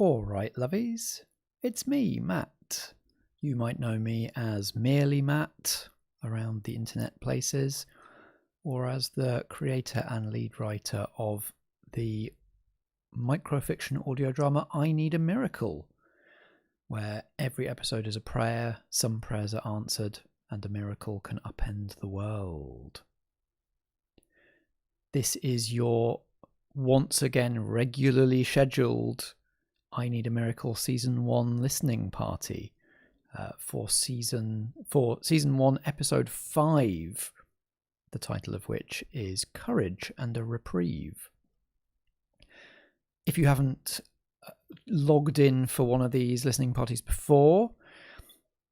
All right, lovies. It's me, Matt. You might know me as merely Matt around the internet places, or as the creator and lead writer of the microfiction audio drama I Need a Miracle, where every episode is a prayer, some prayers are answered, and a miracle can upend the world. This is your once again regularly scheduled I Need a Miracle Season 1 listening party for Season 1, Episode 5, the title of which is Courage and a Reprieve. If you haven't logged in for one of these listening parties before,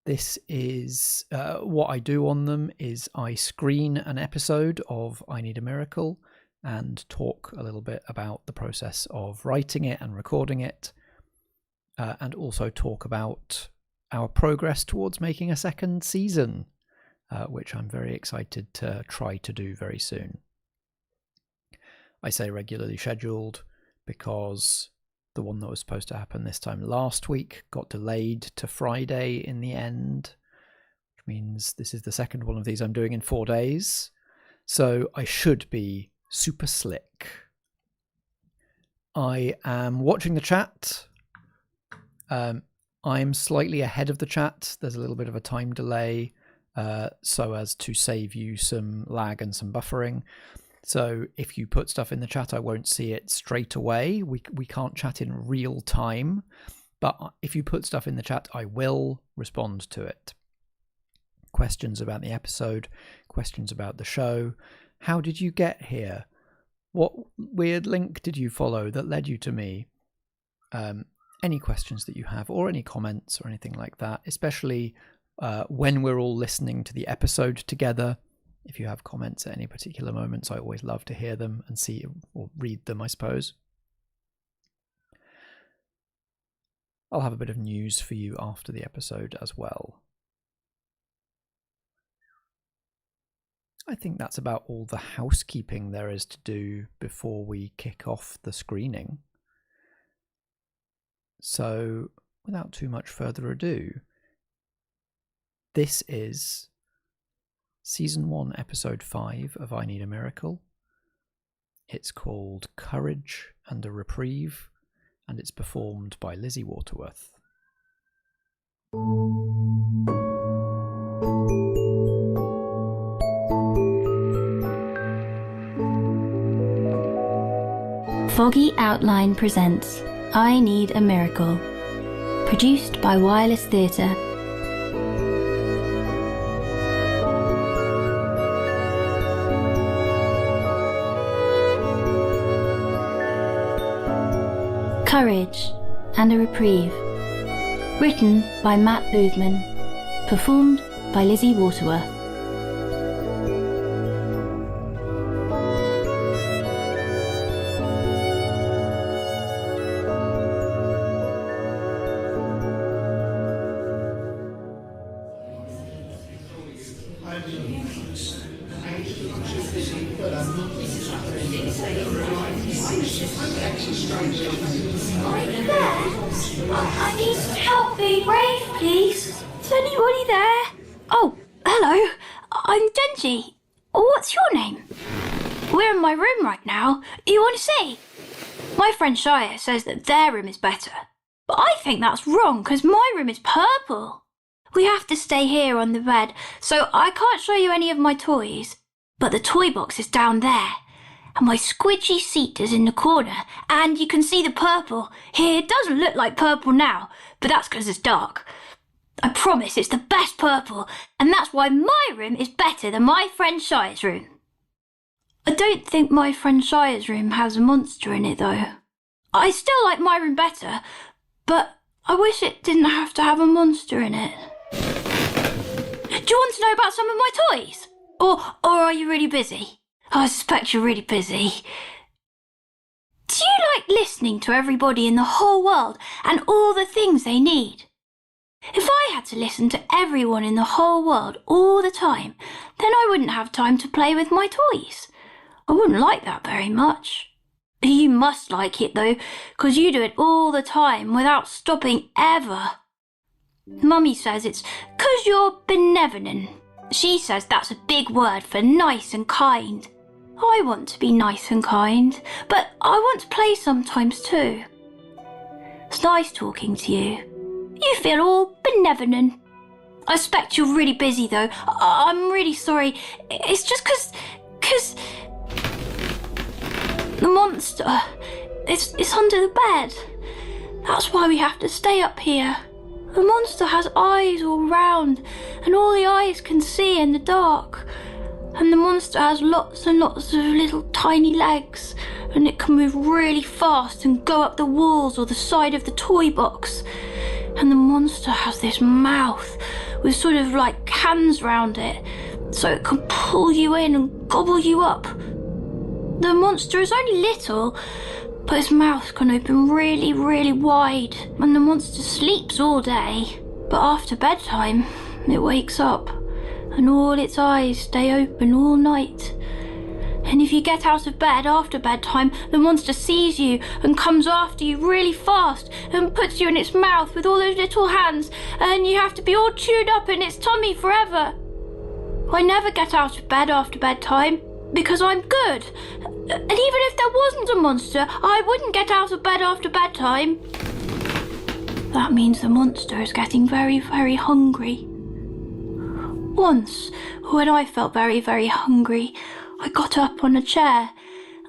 this is what I do on them is I screen an episode of I Need a Miracle and talk a little bit about the process of writing it and recording it, and also talk about our progress towards making a second season, which I'm very excited to try to do very soon. I say regularly scheduled because the one that was supposed to happen this time last week got delayed to Friday in the end, which means this is the second one of these I'm doing in 4 days. So I should be super slick. I am watching the chat. I'm slightly ahead of the chat. There's a little bit of a time delay so as to save you some lag and some buffering. So if you put stuff in the chat, I won't see it straight away. We can't chat in real time. But if you put stuff in the chat, I will respond to it. Questions about the episode, questions about the show. How did you get here? What weird link did you follow that led you to me? Any questions that you have, or any comments or anything like that, especially when we're all listening to the episode together. If you have comments at any particular moments, I always love to hear them and see or read them, I suppose. I'll have a bit of news for you after the episode as well. I think that's about all the housekeeping there is to do before we kick off the screening. So, without too much further ado, this is Season 1, Episode 5 of I Need a Miracle. It's called Courage and a Reprieve, and it's performed by Lizzie Waterworth. Foggy Outline presents I Need a Miracle, produced by Wireless Theatre. Courage and a Reprieve, written by Matt Boothman, performed by Lizzie Waterworth. I need some help being brave, please. Is anybody there? Oh, hello. I'm Jenjie. What's your name? We're in my room right now. You want to see? My friend Shia says that their room is better. But I think that's wrong because my room is purple. We have to stay here on the bed, so I can't show you any of my toys. But the toy box is down there. And my squidgy seat is in the corner, and you can see the purple. It doesn't look like purple now, but that's because it's dark. I promise it's the best purple, and that's why my room is better than my friend Shia's room. I don't think my friend Shia's room has a monster in it, though. I still like my room better, but I wish it didn't have to have a monster in it. Do you want to know about some of my toys? Or are you really busy? I suspect you're really busy. Do you like listening to everybody in the whole world and all the things they need? If I had to listen to everyone in the whole world all the time, then I wouldn't have time to play with my toys. I wouldn't like that very much. You must like it though, 'cause you do it all the time without stopping ever. Mummy says it's 'cause you're benevolent. She says that's a big word for nice and kind. I want to be nice and kind, but I want to play sometimes too. It's nice talking to you. You feel all benevolent. I expect you're really busy though. I'm really sorry. It's just 'cause the monster, it's under the bed. That's why we have to stay up here. The monster has eyes all round, and all the eyes can see in the dark. And the monster has lots and lots of little tiny legs, and it can move really fast and go up the walls or the side of the toy box. And the monster has this mouth with sort of like hands round it, so it can pull you in and gobble you up. The monster is only little, but his mouth can open really, really wide, and the monster sleeps all day. But after bedtime, it wakes up, and all its eyes stay open all night. And if you get out of bed after bedtime, the monster sees you and comes after you really fast and puts you in its mouth with all those little hands, and you have to be all chewed up in its tummy forever. I never get out of bed after bedtime, because I'm good. And even if there wasn't a monster, I wouldn't get out of bed after bedtime. That means the monster is getting very, very hungry. Once, when I felt very, very hungry, I got up on a chair,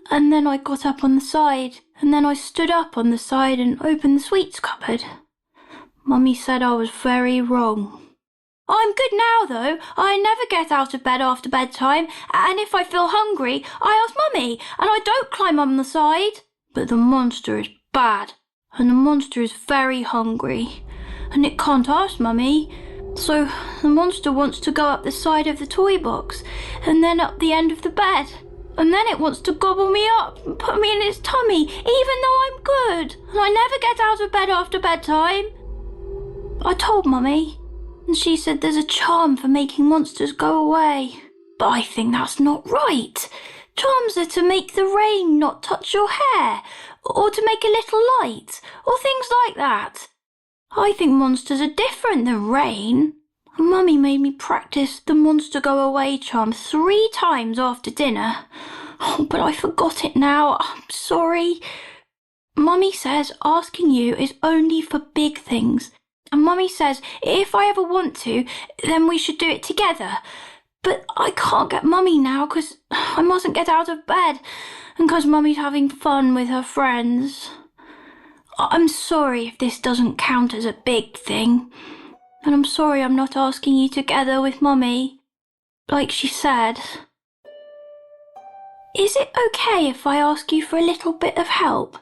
and then I got up on the side, and then I stood up on the side and opened the sweets cupboard. Mummy said I was very wrong. I'm good now, though. I never get out of bed after bedtime, and if I feel hungry, I ask Mummy, and I don't climb on the side. But the monster is bad, and the monster is very hungry, and it can't ask Mummy. So the monster wants to go up the side of the toy box, and then up the end of the bed, and then it wants to gobble me up and put me in its tummy, even though I'm good, and I never get out of bed after bedtime. I told Mummy, and she said there's a charm for making monsters go away. But I think that's not right. Charms are to make the rain not touch your hair, or to make a little light, or things like that. I think monsters are different than rain. Mummy made me practice the monster go away charm 3 times after dinner. Oh, but I forgot it now. I'm sorry. Mummy says asking you is only for big things. And Mummy says if I ever want to, then we should do it together. But I can't get Mummy now because I mustn't get out of bed and because Mummy's having fun with her friends. I'm sorry if this doesn't count as a big thing. And I'm sorry I'm not asking you together with Mummy, like she said. Is it okay if I ask you for a little bit of help?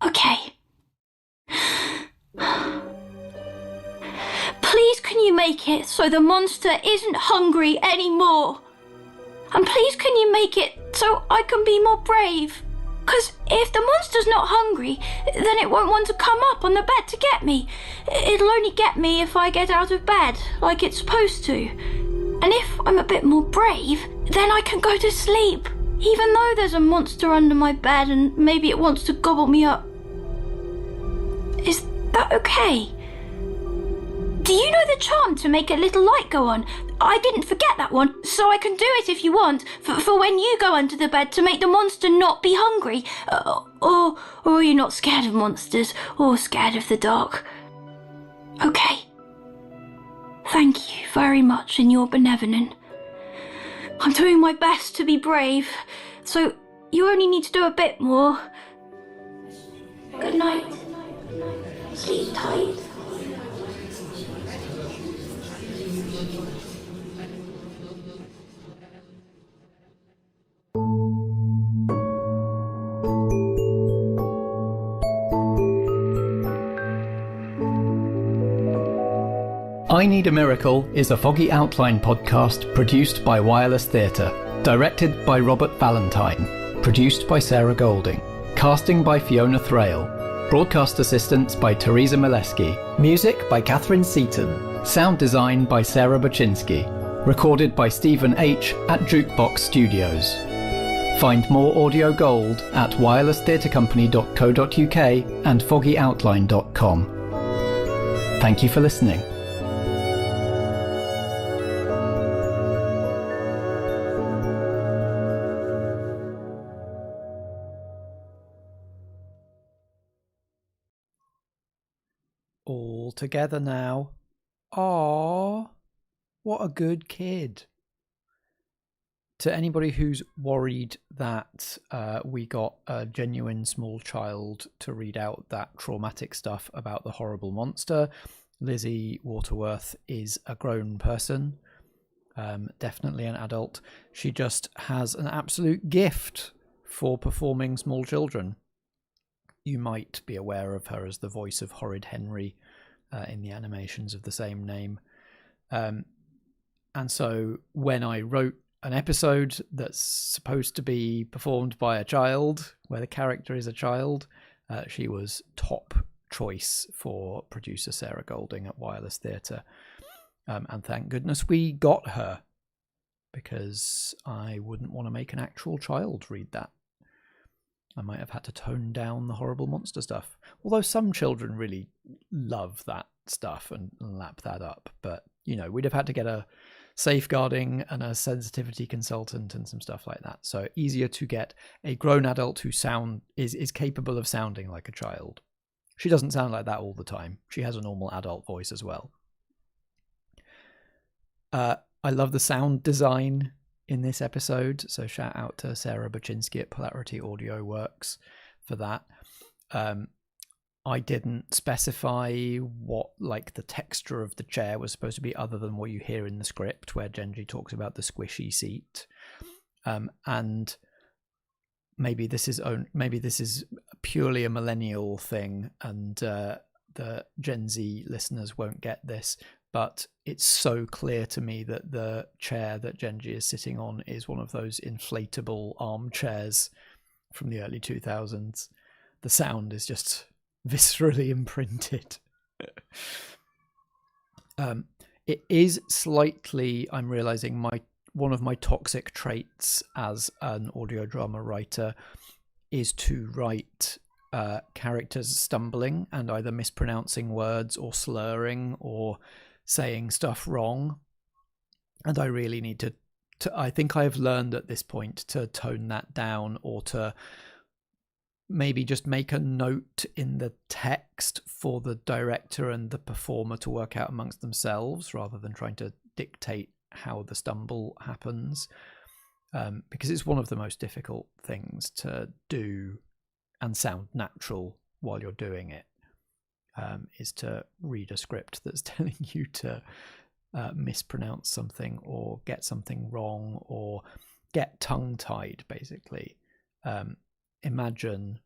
Okay. Please can you make it so the monster isn't hungry anymore? And please can you make it so I can be more brave? 'Cause if the monster's not hungry, then it won't want to come up on the bed to get me. It'll only get me if I get out of bed, like it's supposed to. And if I'm a bit more brave, then I can go to sleep, even though there's a monster under my bed and maybe it wants to gobble me up. Is that okay? Do you know the charm to make a little light go on? I didn't forget that one, so I can do it if you want, for when you go under the bed to make the monster not be hungry. Or you're not scared of monsters, or scared of the dark. Okay. Thank you very much, and you're benevolent. I'm doing my best to be brave, so you only need to do a bit more. Good night. Sleep tight. I Need a Miracle is a Foggy Outline podcast produced by Wireless Theatre, directed by Robert Valentine, produced by Sarah Golding, casting by Fiona Thraille, broadcast assistance by Teresa Milewski, music by Catherine Seaton, sound design by Sarah Buchynski, recorded by Stephen H. at Jukebox Studios. Find more audio gold at wirelesstheatrecompany.co.uk and foggyoutline.com. Thank you for listening. All together now. Aww, what a good kid. To anybody who's worried that we got a genuine small child to read out that traumatic stuff about the horrible monster, Lizzie Waterworth is a grown person, definitely an adult. She just has an absolute gift for performing small children. You might be aware of her as the voice of Horrid Henry in the animations of the same name. And so when I wrote an episode that's supposed to be performed by a child, where the character is a child, she was top choice for producer Sarah Golding at Wireless Theatre. And thank goodness we got her, because I wouldn't want to make an actual child read that. I might have had to tone down the horrible monster stuff. Although some children really love that stuff and lap that up. But, you know, we'd have had to get a safeguarding and a sensitivity consultant and some stuff like that. So easier to get a grown adult who is capable of sounding like a child. She doesn't sound like that all the time. She has a normal adult voice as well. I love the sound design in this episode, so shout out to Sarah Buchynski at Polarity Audio Works for that. I didn't specify what like the texture of the chair was supposed to be, other than what you hear in the script where Jenjie talks about the squishy seat. And maybe this is purely a millennial thing, and the Gen Z listeners won't get this, but it's so clear to me that the chair that Jenjie is sitting on is one of those inflatable armchairs from the early 2000s. The sound is just viscerally imprinted. It is slightly, I'm realizing, one of my toxic traits as an audio drama writer is to write characters stumbling and either mispronouncing words or slurring or saying stuff wrong. And I really need to I think I have learned at this point to tone that down, or to maybe just make a note in the text for the director and the performer to work out amongst themselves, rather than trying to dictate how the stumble happens, because it's one of the most difficult things to do and sound natural while you're doing it, is to read a script that's telling you to mispronounce something or get something wrong or get tongue-tied, basically. Imagine,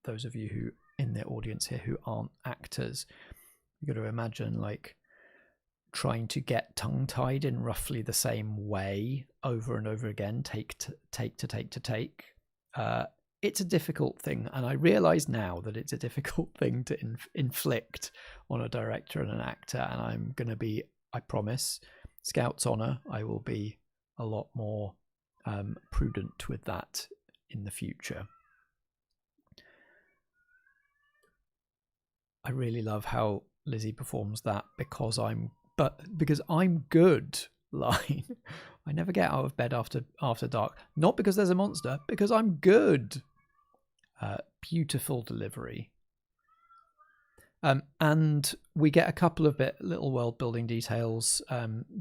those of you who in the audience here who aren't actors, you've got to imagine like trying to get tongue-tied in roughly the same way over and over again, take to take. It's a difficult thing, and I realize now that it's a difficult thing to inflict on a director and an actor, and I'm going to be, I promise, Scout's honour, I will be a lot more prudent with that in the future. I really love how Lizzie performs that because I'm good line. I never get out of bed after dark, not because there's a monster, because I'm good. Beautiful delivery. And we get a couple of little world building details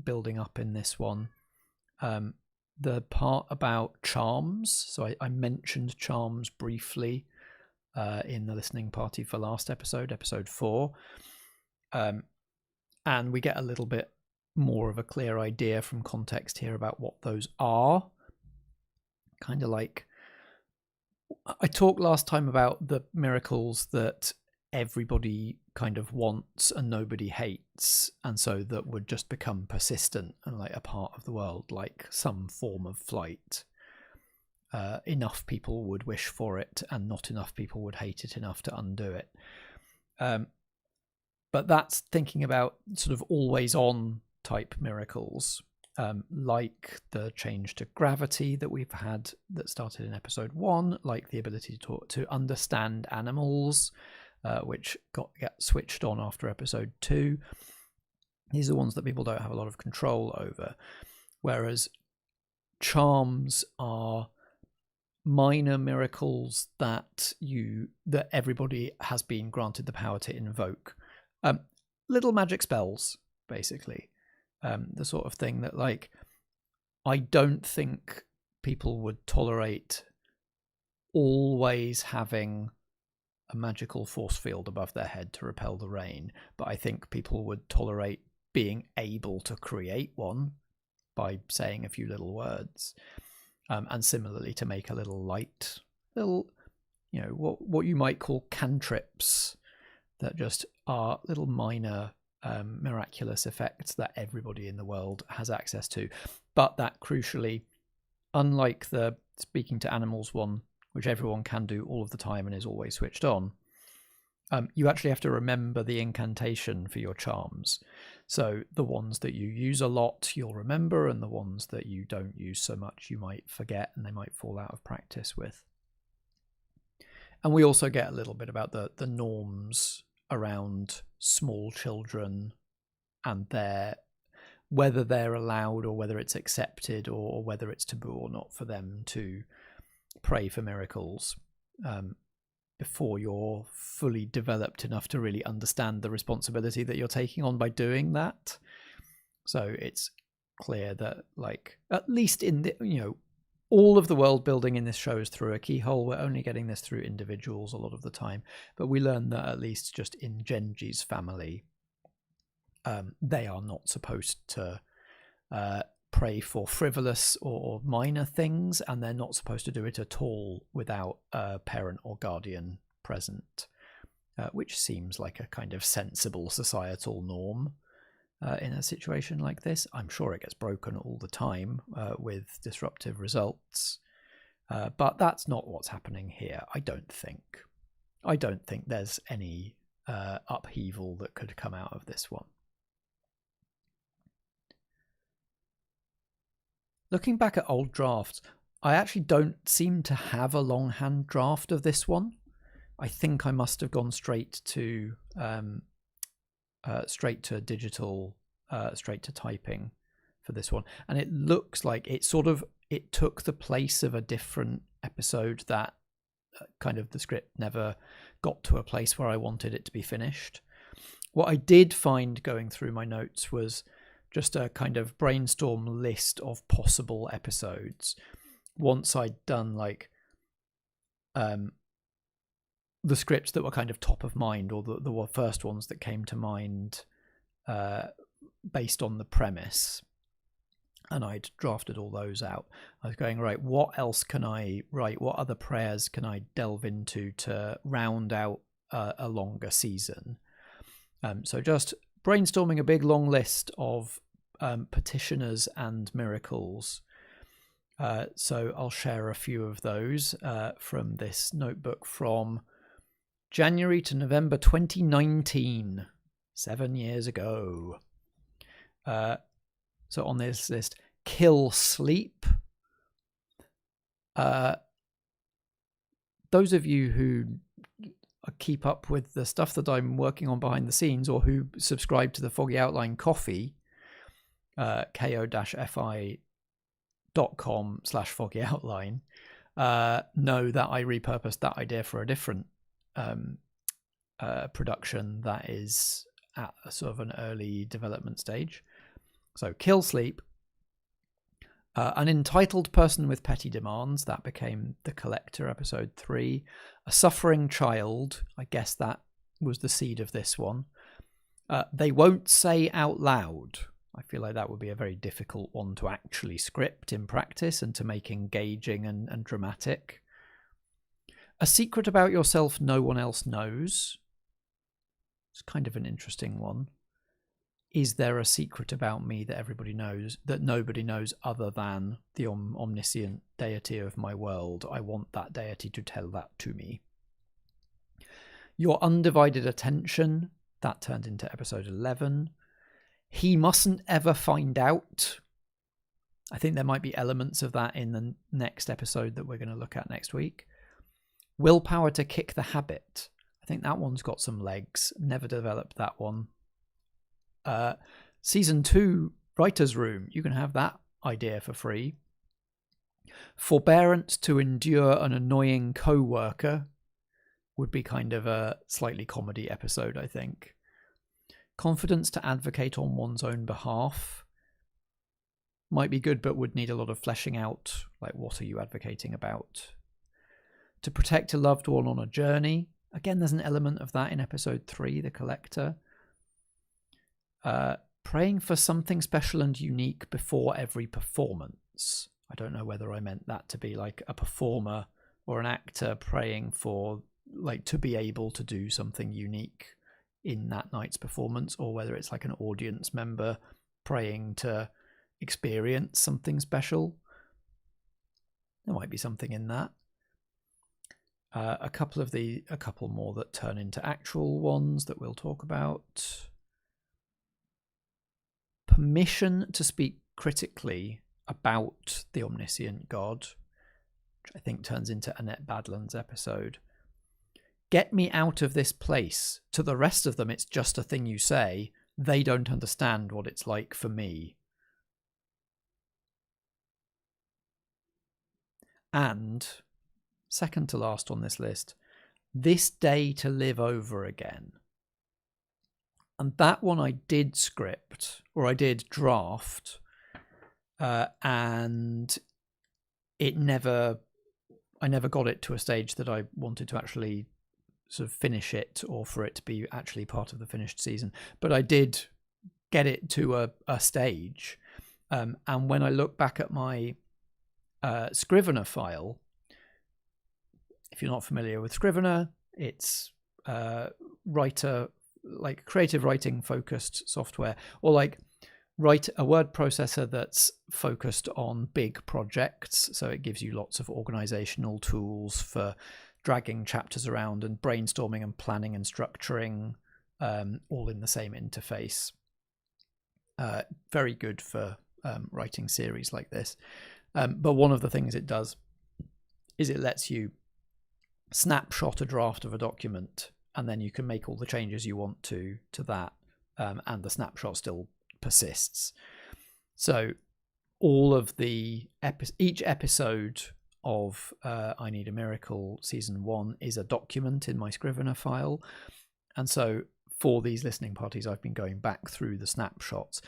building up in this one. The part about charms, so I mentioned charms briefly in the listening party for last episode 4, and we get a little bit more of a clear idea from context here about what those are. Kind of like I talked last time about the miracles that everybody kind of wants and nobody hates, and so that would just become persistent and like a part of the world, like some form of flight. Enough people would wish for it and not enough people would hate it enough to undo it. But that's thinking about sort of always on type miracles. like the change to gravity that we've had that started in episode 1, like the ability to understand animals, which got switched on after episode 2. These are ones that people don't have a lot of control over, whereas charms are minor miracles that everybody has been granted the power to invoke. Little magic spells, basically. The sort of thing that, like, I don't think people would tolerate always having a magical force field above their head to repel the rain, but I think people would tolerate being able to create one by saying a few little words. And similarly, to make a little light, what you might call cantrips, that just are little minor miraculous effects that everybody in the world has access to, but that crucially, unlike the speaking to animals one, which everyone can do all of the time and is always switched on, you actually have to remember the incantation for your charms. So the ones that you use a lot you'll remember, and the ones that you don't use so much you might forget, and they might fall out of practice with. And we also get a little bit about the norms around small children and whether they're allowed or whether it's accepted or whether it's taboo or not for them to pray for miracles before you're fully developed enough to really understand the responsibility that you're taking on by doing that. So it's clear that, like, at least in the all of the world building in this show is through a keyhole. We're only getting this through individuals a lot of the time, but we learn that at least just in Jenjie's family, they are not supposed to pray for frivolous or minor things, and they're not supposed to do it at all without a parent or guardian present, which seems like a kind of sensible societal norm. In a situation like this, I'm sure it gets broken all the time with disruptive results, but that's not what's happening here. I don't think there's any upheaval that could come out of this one. Looking back at old drafts, I actually don't seem to have a longhand draft of this one. I think I must have gone straight to digital, straight to typing for this one, and it looks like it took the place of a different episode that kind of the script never got to a place where I wanted it to be finished. What I did find going through my notes was just a kind of brainstorm list of possible episodes once I'd done the scripts that were kind of top of mind, or the first ones that came to mind based on the premise, and I'd drafted all those out. I was going, right, what else can I write? What other prayers can I delve into to round out a longer season? So just brainstorming a big long list of petitioners and miracles. So I'll share a few of those from this notebook from January to November 2019, 7 years ago. So on this list, kill sleep. Those of you who keep up with the stuff that I'm working on behind the scenes, or who subscribe to the Foggy Outline Coffee, ko-fi.com/Foggy Outline, know that I repurposed that idea for a different production that is at a sort of an early development stage. So kill sleep. An entitled person with petty demands, that became The Collector, episode 3. A suffering child, I guess that was the seed of this one. They won't say out loud. I feel like that would be a very difficult one to actually script in practice and to make engaging and dramatic. A secret about yourself no one else knows. It's kind of an interesting one. Is there a secret about me that everybody knows, that nobody knows other than the omniscient deity of my world? I want that deity to tell that to me. Your undivided attention, that turned into episode 11. He mustn't ever find out. I think there might be elements of that in the next episode that we're going to look at next week. Willpower to kick the habit. I think that one's got some legs. Never developed that one. Season 2 writer's room. You can have that idea for free. Forbearance to endure an annoying co-worker would be kind of a slightly comedy episode, I think. Confidence to advocate on one's own behalf might be good, but would need a lot of fleshing out. Like, what are you advocating about? To protect a loved one on a journey. Again, there's an element of that in episode 3, The Collector. Praying for something special and unique before every performance. I don't know whether I meant that to be like a performer or an actor praying for, like, to be able to do something unique in that night's performance, or whether it's like an audience member praying to experience something special. There might be something in that. A couple more that turn into actual ones that we'll talk about. Permission to speak critically about the omniscient God, which I think turns into Annette Badland's episode. Get me out of this place. To the rest of them, it's just a thing you say. They don't understand what it's like for me. And second to last on this list, This Day to Live Over Again. And that one I did script, or I did draft, and I never got it to a stage that I wanted to actually sort of finish it, or for it to be actually part of the finished season. But I did get it to a stage, and when I look back at my Scrivener file, if you're not familiar with Scrivener, it's creative writing focused software, or like write a word processor that's focused on big projects. So it gives you lots of organizational tools for dragging chapters around and brainstorming and planning and structuring, all in the same interface. Very good for writing series like this. But one of the things it does is it lets you snapshot a draft of a document, and then you can make all the changes you want to that, and the snapshot still persists. So all of each episode of I Need a Miracle season 1 is a document in my Scrivener file, and so for these listening parties I've been going back through the snapshots.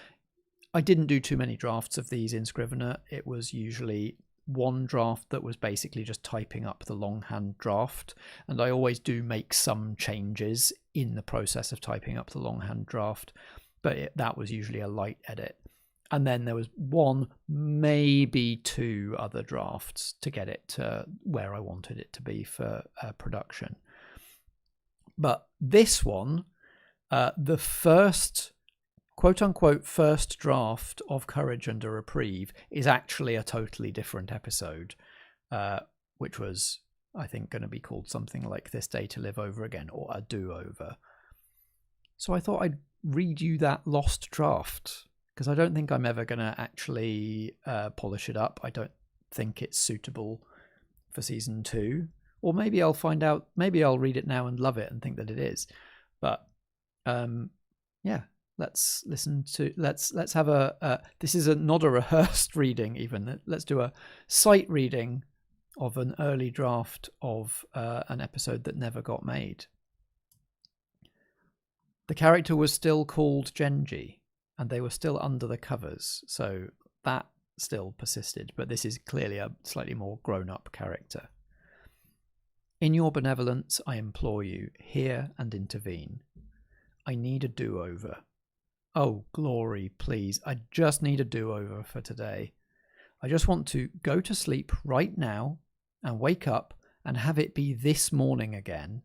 I didn't do too many drafts of these in Scrivener. It was usually one draft that was basically just typing up the longhand draft, and I always do make some changes in the process of typing up the longhand draft, but that was usually a light edit. And then there was one, maybe two other drafts to get it to where I wanted it to be for production. But this one, the first quote-unquote first draft of Courage and a Reprieve is actually a totally different episode, which was, I think, going to be called something like This Day to Live Over Again, or A Do-Over. So I thought I'd read you that lost draft, because I don't think I'm ever going to actually polish it up. I don't think it's suitable for season 2. Or maybe I'll find out, maybe I'll read it now and love it and think that it is. But yeah. Let's listen to. Let's have this is not a rehearsed reading even. Let's do a sight reading of an early draft of an episode that never got made. The character was still called Jenjie, and they were still under the covers, so that still persisted. But this is clearly a slightly more grown-up character. In your benevolence, I implore you, hear and intervene. I need a do-over. Oh, glory, please. I just need a do-over for today. I just want to go to sleep right now and wake up and have it be this morning again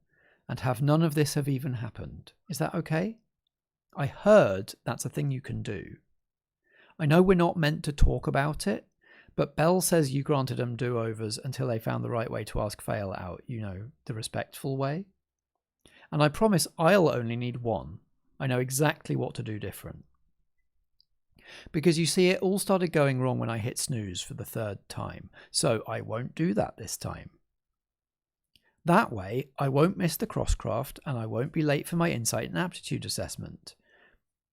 and have none of this have even happened. Is that okay? I heard that's a thing you can do. I know we're not meant to talk about it, but Belle says you granted them do-overs until they found the right way to ask Thraille out, the respectful way. And I promise I'll only need one. I know exactly what to do different. Because you see, it all started going wrong when I hit snooze for the 3rd time, so I won't do that this time. That way, I won't miss the crosscraft and I won't be late for my insight and aptitude assessment.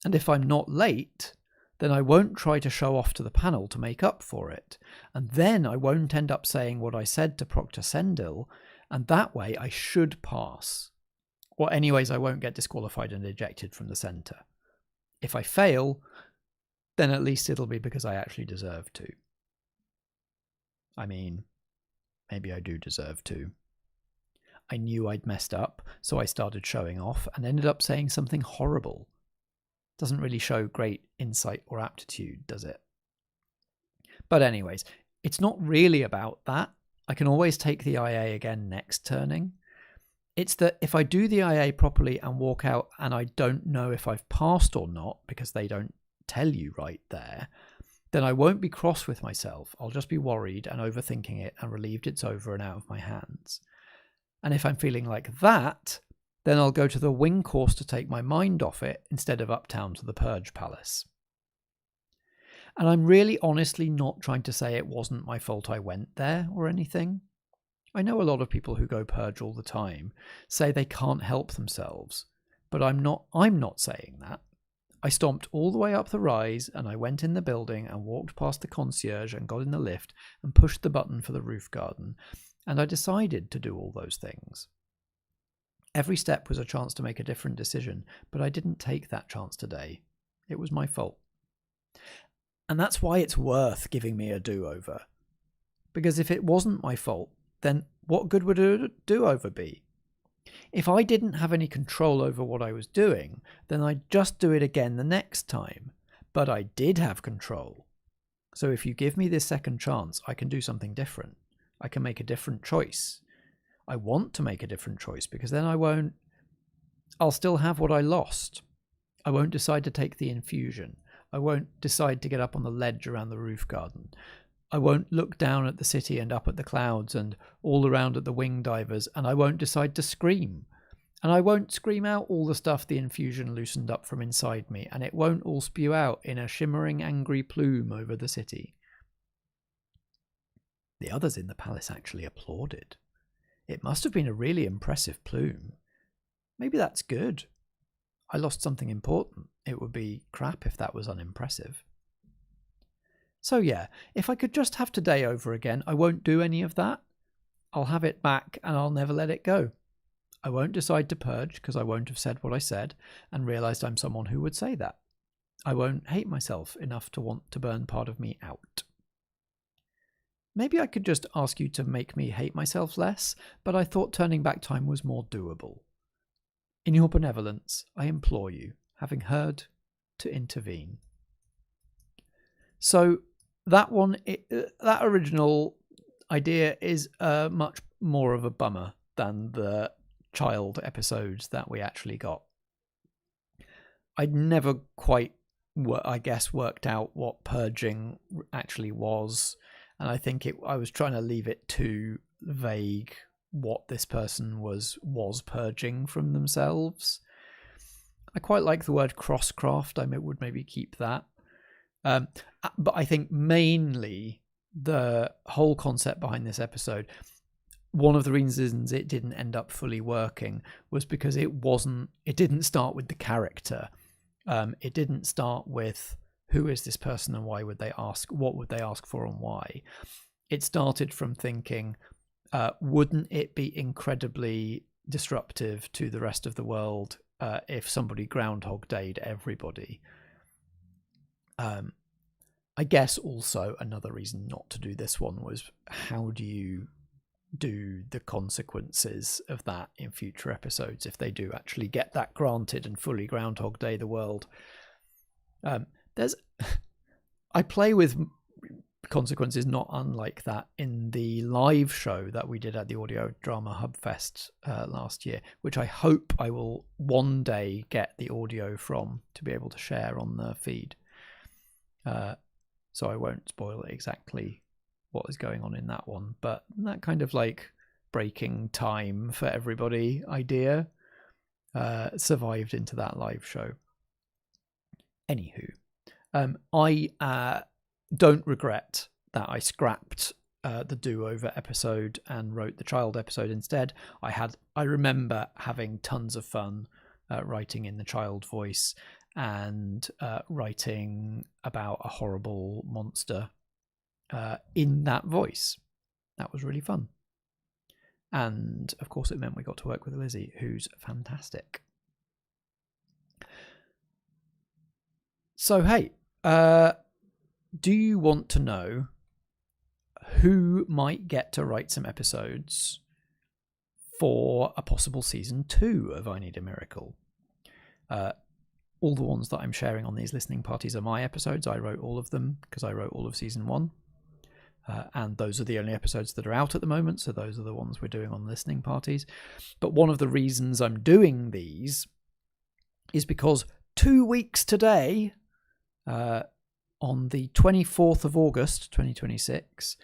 And if I'm not late, then I won't try to show off to the panel to make up for it, and then I won't end up saying what I said to Proctor Sendil, and that way I should pass. Or anyways, I won't get disqualified and ejected from the centre. If I fail, then at least it'll be because I actually deserve to. I mean, maybe I do deserve to. I knew I'd messed up, so I started showing off and ended up saying something horrible. Doesn't really show great insight or aptitude, does it? But anyways, it's not really about that. I can always take the IA again next turning. It's that if I do the IA properly and walk out and I don't know if I've passed or not, because they don't tell you right there, then I won't be cross with myself. I'll just be worried and overthinking it and relieved it's over and out of my hands. And if I'm feeling like that, then I'll go to the wing course to take my mind off it instead of uptown to the Purge Palace. And I'm really honestly not trying to say it wasn't my fault I went there or anything. I know a lot of people who go Purge all the time say they can't help themselves, but I'm not saying that. I stomped all the way up the rise and I went in the building and walked past the concierge and got in the lift and pushed the button for the roof garden, and I decided to do all those things. Every step was a chance to make a different decision, but I didn't take that chance today. It was my fault. And that's why it's worth giving me a do-over. Because if it wasn't my fault, then what good would a do-over be? If I didn't have any control over what I was doing, then I'd just do it again the next time. But I did have control. So if you give me this second chance, I can do something different. I can make a different choice. I want to make a different choice because then I'll still have what I lost. I won't decide to take the infusion. I won't decide to get up on the ledge around the roof garden. I won't look down at the city and up at the clouds and all around at the wing divers, and I won't decide to scream. And I won't scream out all the stuff the infusion loosened up from inside me, and it won't all spew out in a shimmering angry plume over the city. The others in the palace actually applauded. It must have been a really impressive plume. Maybe that's good. I lost something important. It would be crap if that was unimpressive. So yeah, if I could just have today over again, I won't do any of that. I'll have it back and I'll never let it go. I won't decide to purge because I won't have said what I said and realised I'm someone who would say that. I won't hate myself enough to want to burn part of me out. Maybe I could just ask you to make me hate myself less, but I thought turning back time was more doable. In your benevolence, I implore you, having heard, to intervene. So that one, that original idea is much more of a bummer than the child episodes that we actually got. I'd never quite, worked out what purging actually was. And I think I was trying to leave it too vague what this person was purging from themselves. I quite like the word crosscraft. I would maybe keep that. But I think mainly the whole concept behind this episode, one of the reasons it didn't end up fully working was because it didn't start with the character. It didn't start with who is this person and why would they ask, what would they ask for and why. It started from thinking, wouldn't it be incredibly disruptive to the rest of the world if somebody Groundhog Day'd everybody? I guess also another reason not to do this one was how do you do the consequences of that in future episodes if they do actually get that granted and fully Groundhog Day the world. I play with consequences not unlike that in the live show that we did at the Audio Drama Hubfest last year, which I hope I will one day get the audio from to be able to share on the feed. So I won't spoil exactly what is going on in that one, but that kind of like breaking time for everybody idea survived into that live show. Anywho, I don't regret that I scrapped the do-over episode and wrote the child episode instead. I remember having tons of fun writing in the child voice and writing about a horrible monster in that voice. That was really fun. And of course it meant we got to work with Lizzie, who's fantastic. So hey, do you want to know who might get to write some episodes for a possible season 2 of I Need a Miracle? All the ones that I'm sharing on these listening parties are my episodes. I wrote all of them because I wrote all of season 1. And those are the only episodes that are out at the moment, so those are the ones we're doing on listening parties. But one of the reasons I'm doing these is because 2 weeks today, on the 24th of August 2026,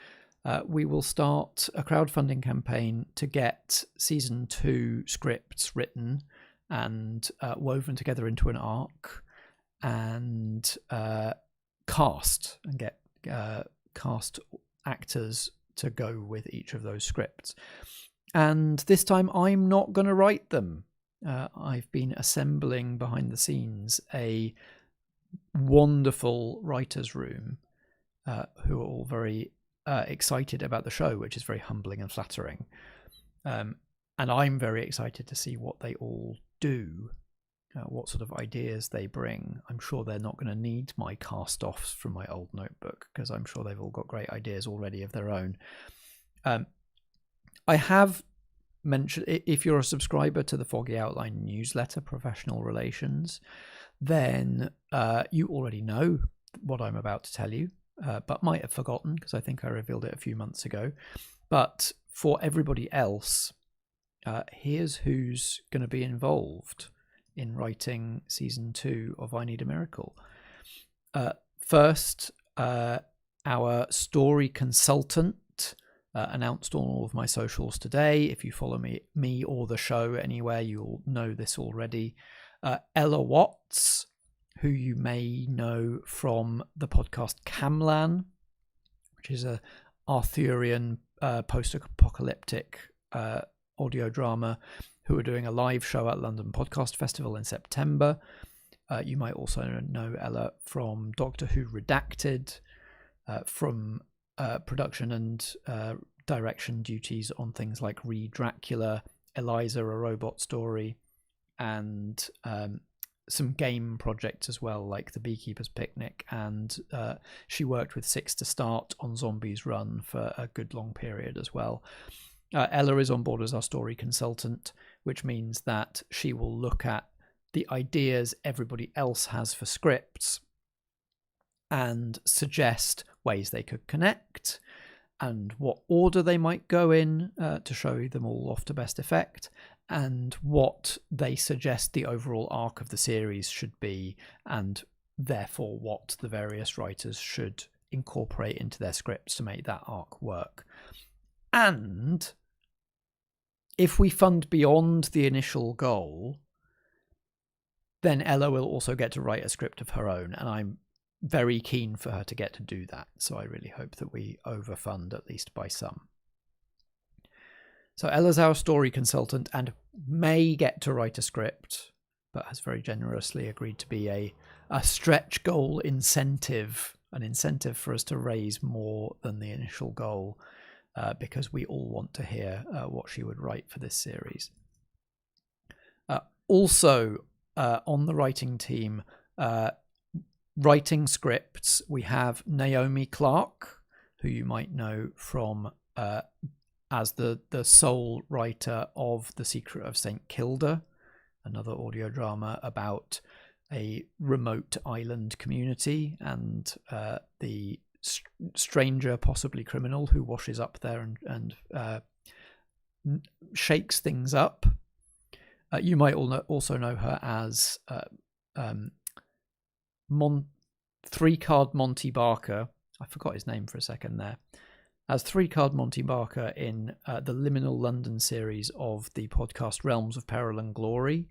we will start a crowdfunding campaign to get season 2 scripts written and woven together into an arc and cast, and get cast actors to go with each of those scripts. And this time I'm not going to write them. I've been assembling behind the scenes a wonderful writers' room who are all very excited about the show, which is very humbling and flattering. And I'm very excited to see what they all do, what sort of ideas they bring. I'm sure they're not going to need my cast-offs from my old notebook, because I'm sure they've all got great ideas already of their own. I have mentioned, if you're a subscriber to the Foggy Outline newsletter, Professional Relations, then you already know what I'm about to tell you, but might have forgotten because I think I revealed it a few months ago. But for everybody else, here's who's going to be involved in writing season 2 of I Need a Miracle. First, our story consultant, announced on all of my socials today. If you follow me or the show anywhere, you'll know this already. Ella Watts, who you may know from the podcast Camlan, which is a Arthurian post-apocalyptic audio drama, who are doing a live show at London Podcast Festival in September. You might also know Ella from Doctor Who Redacted, from production and direction duties on things like Re Dracula, Eliza, a Robot Story, and some game projects as well, like The Beekeeper's Picnic, and she worked with Six to Start on Zombies Run for a good long period as well. Ella is on board as our story consultant, which means that she will look at the ideas everybody else has for scripts and suggest ways they could connect and what order they might go in to show them all off to best effect, and what they suggest the overall arc of the series should be, and therefore what the various writers should incorporate into their scripts to make that arc work. And if we fund beyond the initial goal, then Ella will also get to write a script of her own, and I'm very keen for her to get to do that. So I really hope that we overfund at least by some. So Ella's our story consultant and may get to write a script, but has very generously agreed to be a stretch goal incentive, an incentive for us to raise more than the initial goal, because we all want to hear what she would write for this series. Also on the writing team, writing scripts, we have Naomi Clark, who you might know from as the sole writer of The Secret of St. Kilda, another audio drama about a remote island community and the stranger, possibly criminal, who washes up there and shakes things up. You might also know her as 3-card Monty Barker. I forgot his name for a second there. As 3-card Monty Barker in the Liminal London series of the podcast Realms of Peril and Glory.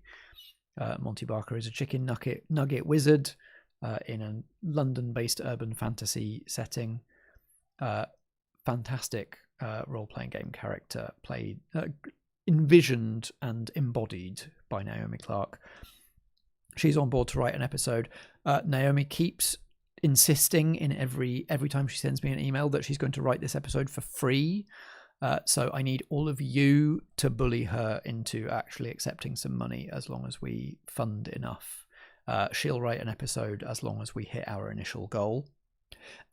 Monty Barker is a chicken nugget wizard in a London-based urban fantasy setting. Fantastic role-playing game character, played, envisioned and embodied by Naomi Clark. She's on board to write an episode. Naomi keeps insisting in every time she sends me an email that she's going to write this episode for free. So I need all of you to bully her into actually accepting some money as long as we fund enough. She'll write an episode as long as we hit our initial goal.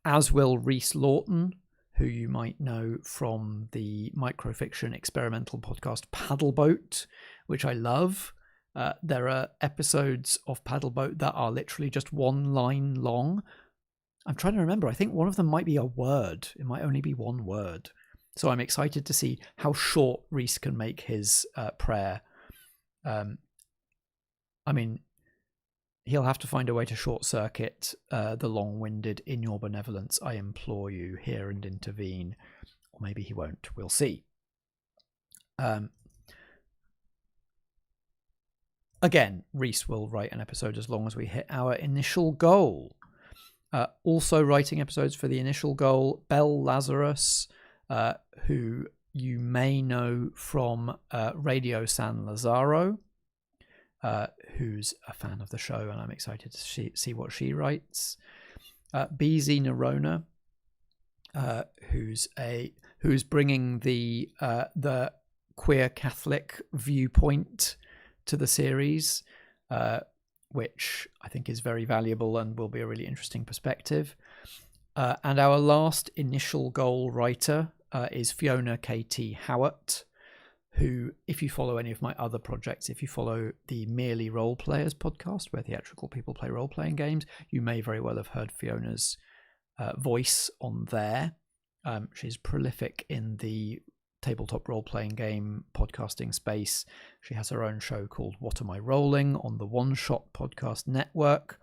As will Reese Lawton, who you might know from the microfiction experimental podcast Paddleboat, which I love. There are episodes of Paddleboat that are literally just one line long. I'm trying to remember. I think one of them might be a word. It might only be one word. So I'm excited to see how short Reese can make his prayer. I mean, he'll have to find a way to short circuit the long-winded "in your benevolence, I implore you, hear and intervene." Or maybe he won't. We'll see. Again, Reese will write an episode as long as we hit our initial goal. Also writing episodes for the initial goal, Belle Lazarus, who you may know from Radio San Lazaro, who's a fan of the show, and I'm excited to see what she writes. BZ Nerona, who's bringing the queer Catholic viewpoint to the series, which I think is very valuable and will be a really interesting perspective. And our last initial goal writer is Fiona KT Howard, who, if you follow any of my other projects, if you follow the Merely Role Players podcast, where theatrical people play role-playing games, you may very well have heard Fiona's voice on there. She's prolific in the tabletop role-playing game podcasting space. She has her own show called What Am I Rolling on the One Shot Podcast Network.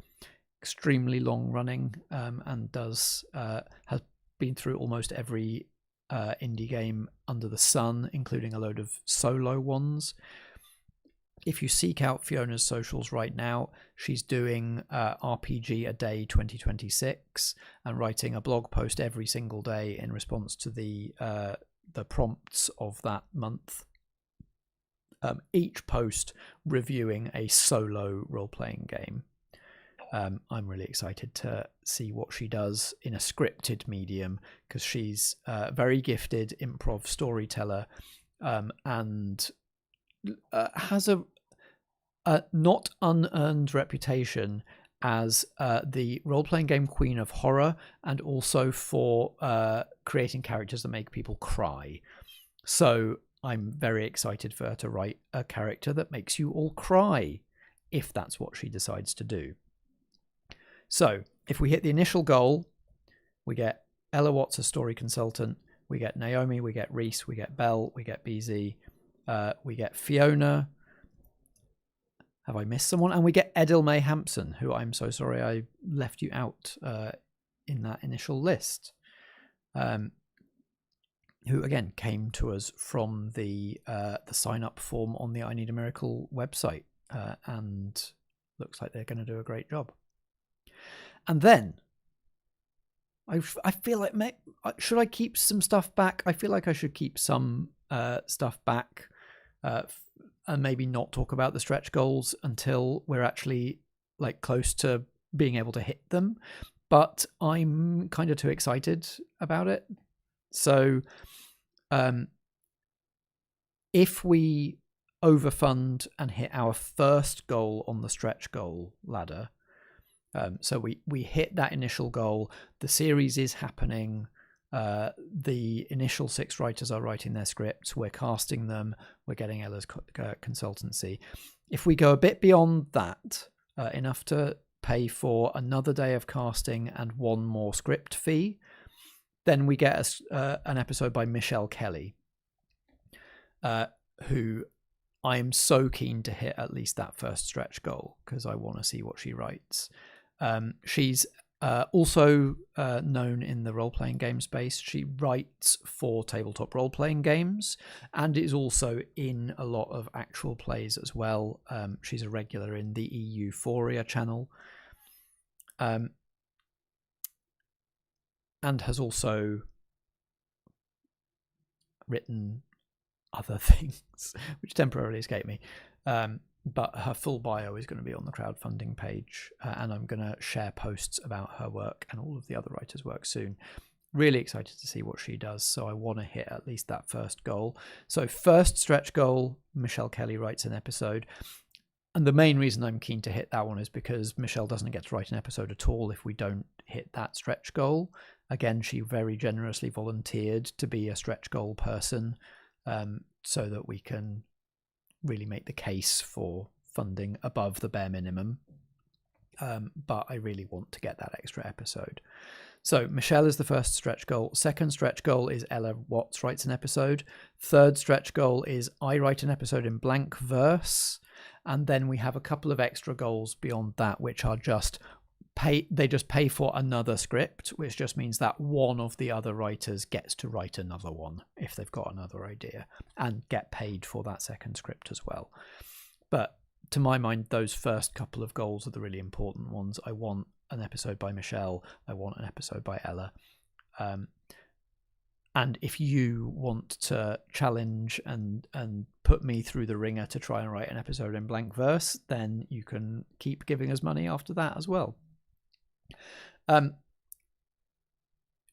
Extremely long-running, and has been through almost every indie game under the sun, including a load of solo ones. If you seek out Fiona's socials right now, she's doing RPG a Day 2026 and writing a blog post every single day in response to the prompts of that month. Each post reviewing a solo role-playing game. I'm really excited to see what she does in a scripted medium, because she's a very gifted improv storyteller, and has a not unearned reputation as the role-playing game queen of horror, and also for creating characters that make people cry. So I'm very excited for her to write a character that makes you all cry, if that's what she decides to do. So if we hit the initial goal, we get Ella Watts, a story consultant, we get Naomi, we get Reese, we get Belle, we get BZ, we get Fiona. Have I missed someone? And we get Edil May Hampson, who I'm so sorry I left you out in that initial list, who again came to us from the sign-up form on the I Need a Miracle website, and looks like they're going to do a great job. And then I feel like, should I keep some stuff back? I feel like I should keep some stuff back, and maybe not talk about the stretch goals until we're actually like close to being able to hit them. But I'm kind of too excited about it. So if we overfund and hit our first goal on the stretch goal ladder, so we hit that initial goal, the series is happening, the initial 6 writers are writing their scripts, we're casting them, we're getting Ella's consultancy. If we go a bit beyond that, enough to pay for another day of casting and one more script fee, then we get an episode by Michelle Kelly, who I am so keen to hit at least that first stretch goal, because I want to see what she writes. She's also known in the role-playing game space. She writes for tabletop role-playing games and is also in a lot of actual plays as well. She's a regular in the Euphoria channel. and has also written other things which temporarily escape me. But her full bio is going to be on the crowdfunding page, and I'm going to share posts about her work and all of the other writers' work soon. Really excited to see what she does, so I want to hit at least that first goal. So first stretch goal, Michelle Kelly writes an episode. And the main reason I'm keen to hit that one is because Michelle doesn't get to write an episode at all if we don't hit that stretch goal. Again, she very generously volunteered to be a stretch goal person, so that we can really make the case for funding above the bare minimum. But I really want to get that extra episode. So Michelle is the first stretch goal. Second stretch goal is Ella Watts writes an episode. Third stretch goal is I write an episode in blank verse. And then we have a couple of extra goals beyond that, which are they just pay for another script, which just means that one of the other writers gets to write another one if they've got another idea, and get paid for that second script as well. But to my mind, those first couple of goals are the really important ones. I want an episode by Michelle. I want an episode by Ella. And if you want to challenge and put me through the ringer to try and write an episode in blank verse, then you can keep giving us money after that as well.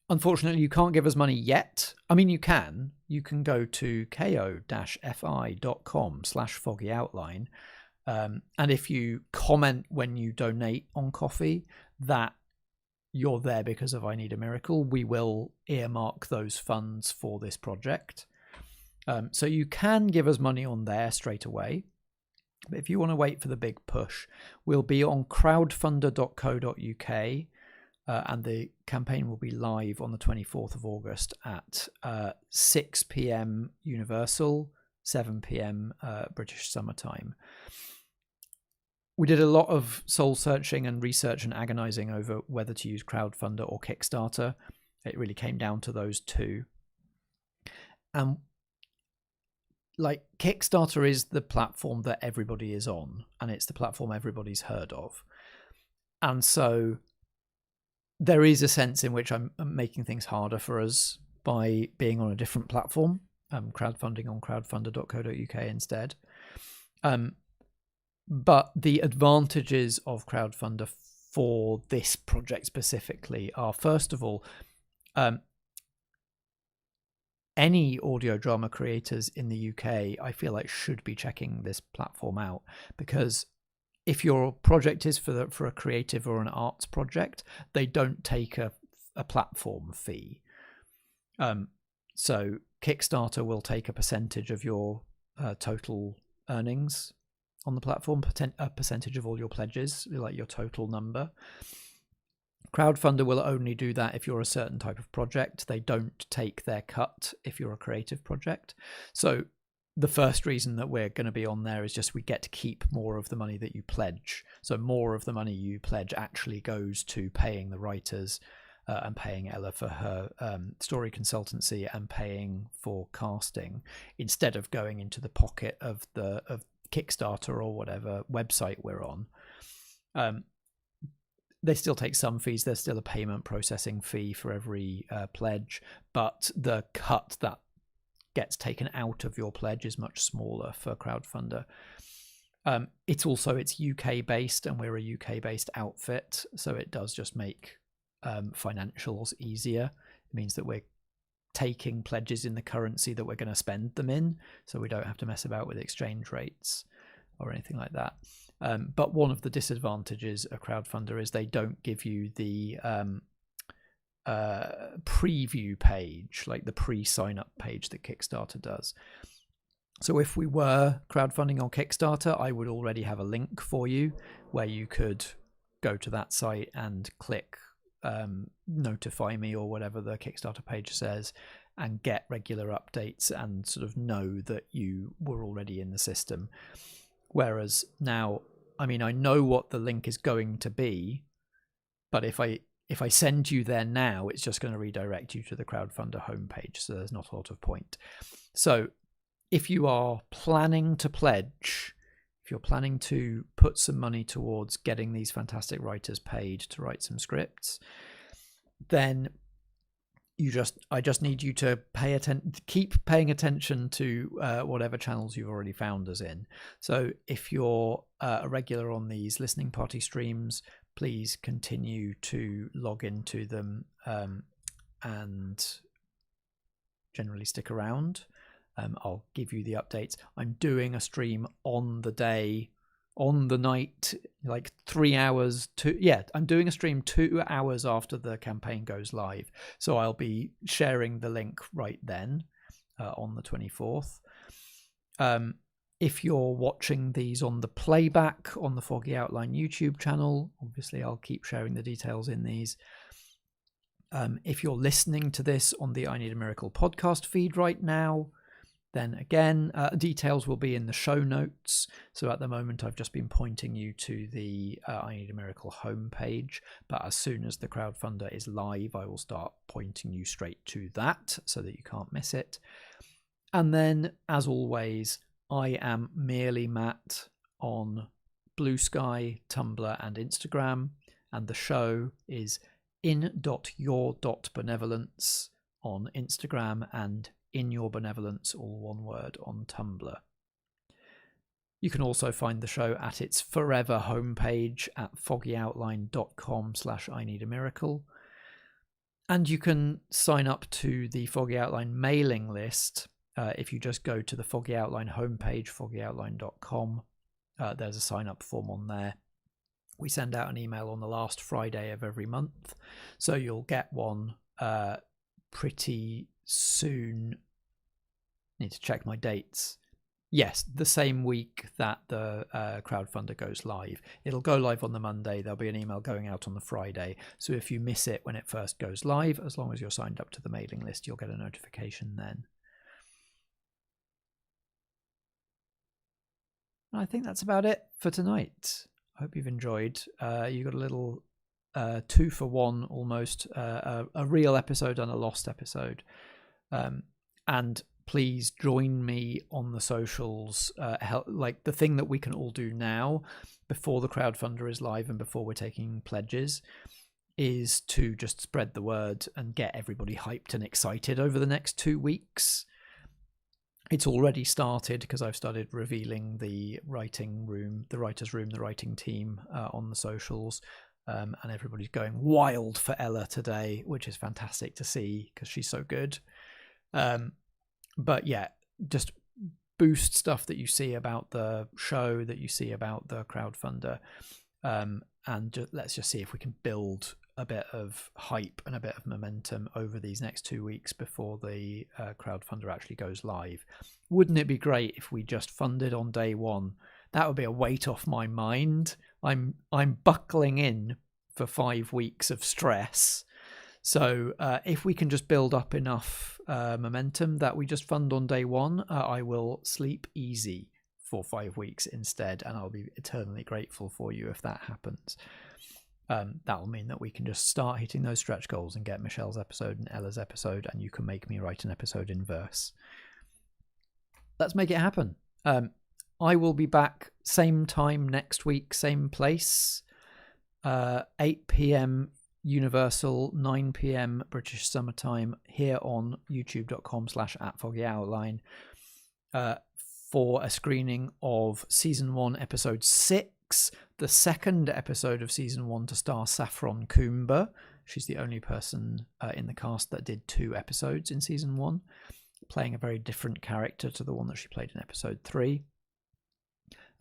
Unfortunately, you can't give us money yet. I mean, you can go to ko-fi.com/foggyoutline. And if you comment when you donate on Ko-fi that you're there because of I Need a Miracle, we will earmark those funds for this project. So you can give us money on there straight away. But if you want to wait for the big push, we'll be on crowdfunder.co.uk, and the campaign will be live on the 24th of August at 6 p.m. Universal, 7 p.m. British summertime. We did a lot of soul searching and research and agonizing over whether to use crowdfunder or Kickstarter. It really came down to those two. Kickstarter is the platform that everybody is on, and it's the platform everybody's heard of. And so there is a sense in which I'm making things harder for us by being on a different platform, crowdfunding on crowdfunder.co.uk instead. But the advantages of crowdfunder for this project specifically are, first of all, any audio drama creators in the UK, I feel like, should be checking this platform out, because if your project is for a creative or an arts project, they don't take a platform fee. So Kickstarter will take a percentage of your total earnings on the platform, a percentage of all your pledges, like your total number. Crowdfunder will only do that if you're a certain type of project. They don't take their cut if you're a creative project. So the first reason that we're going to be on there is just we get to keep more of the money that you pledge. So more of the money you pledge actually goes to paying the writers and paying Ella for her story consultancy and paying for casting, instead of going into the pocket of Kickstarter or whatever website we're on. They still take some fees. There's still a payment processing fee for every pledge, but the cut that gets taken out of your pledge is much smaller for crowdfunder. It's UK based, and we're a UK based outfit, so it does just make financials easier. It means that we're taking pledges in the currency that we're going to spend them in, so we don't have to mess about with exchange rates or anything like that. But one of the disadvantages of crowdfunder is they don't give you the preview page, like the pre-sign up page that Kickstarter does. So if we were crowdfunding on Kickstarter, I would already have a link for you where you could go to that site and click notify me or whatever the Kickstarter page says, and get regular updates and sort of know that you were already in the system. Whereas now, I mean, I know what the link is going to be, but if I send you there now, it's just going to redirect you to the crowdfunder homepage, so there's not a lot of point. So if you are planning to pledge if you're planning to put some money towards getting these fantastic writers paid to write some scripts, then I just need you to keep paying attention to whatever channels you've already found us in. So if you're a regular on these listening party streams, please continue to log into them and generally stick around. I'll give you the updates. I'm doing a stream on the night, like 3 hours I'm doing a stream 2 hours after the campaign goes live, so I'll be sharing the link right then on the 24th. If you're watching these on the playback on the Foggy Outline YouTube channel, obviously I'll keep sharing the details in these. If you're listening to this on the I Need a Miracle podcast feed right now, then again, details will be in the show notes. So at the moment, I've just been pointing you to the I Need a Miracle homepage. But as soon as the crowdfunder is live, I will start pointing you straight to that so that you can't miss it. And then, as always, I am merely Matt on Blue Sky, Tumblr, and Instagram. And the show is in.your.benevolence on Instagram and In Your Benevolence, all one word, on Tumblr. You can also find the show at its forever homepage at foggyoutline.com/I Need a Miracle. And you can sign up to the Foggy Outline mailing list if you just go to the Foggy Outline homepage, foggyoutline.com. There's a sign up form on there. We send out an email on the last Friday of every month, so you'll get one pretty soon. Need to check my dates. Yes, the same week that the crowdfunder goes live. It'll go live on the Monday. There'll be an email going out on the Friday. So if you miss it when it first goes live, as long as you're signed up to the mailing list, you'll get a notification then. I think that's about it for tonight. I hope you've enjoyed. You got a little 2-for-1 almost, a real episode and a lost episode. And please join me on the socials. Like the thing that we can all do now before the crowdfunder is live and before we're taking pledges is to just spread the word and get everybody hyped and excited over the next 2 weeks. It's already started because I've started revealing the writing room, the writer's room, the writing team on the socials. And everybody's going wild for Ella today, which is fantastic to see because she's so good. But yeah, just boost stuff that you see about the show, that you see about the crowdfunder, and let's just see if we can build a bit of hype and a bit of momentum over these next 2 weeks before the crowdfunder actually goes live. Wouldn't it be great if we just funded on day one? That would be a weight off my mind. I'm buckling in for 5 weeks of stress. So if we can just build up enough momentum that we just fund on day one, I will sleep easy for 5 weeks instead, and I'll be eternally grateful for you if that happens. That will mean that we can just start hitting those stretch goals and get Michelle's episode and Ella's episode, and you can make me write an episode in verse. Let's make it happen. I will be back same time next week, same place, 8 p.m. Universal, 9 p.m. British Summertime, here on youtube.com/@foggyoutline for a screening of Season 1, Episode 6, the second episode of Season 1 to star Saffron Coomber. She's the only person in the cast that did 2 episodes in Season 1, playing a very different character to the one that she played in Episode 3.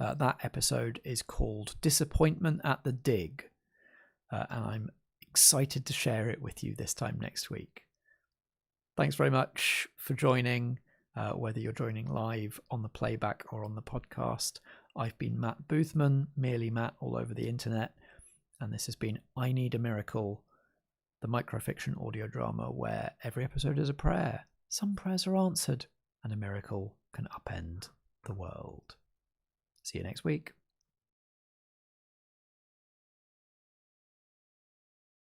That episode is called Disappointment at the Dig, and I'm excited to share it with you this time next week. Thanks very much for joining, whether you're joining live on the playback or on the podcast. I've been Matt Boothman, merely Matt all over the internet, and this has been I Need a Miracle, the microfiction audio drama where every episode is a prayer. Some prayers are answered, and a miracle can upend the world. See you next week.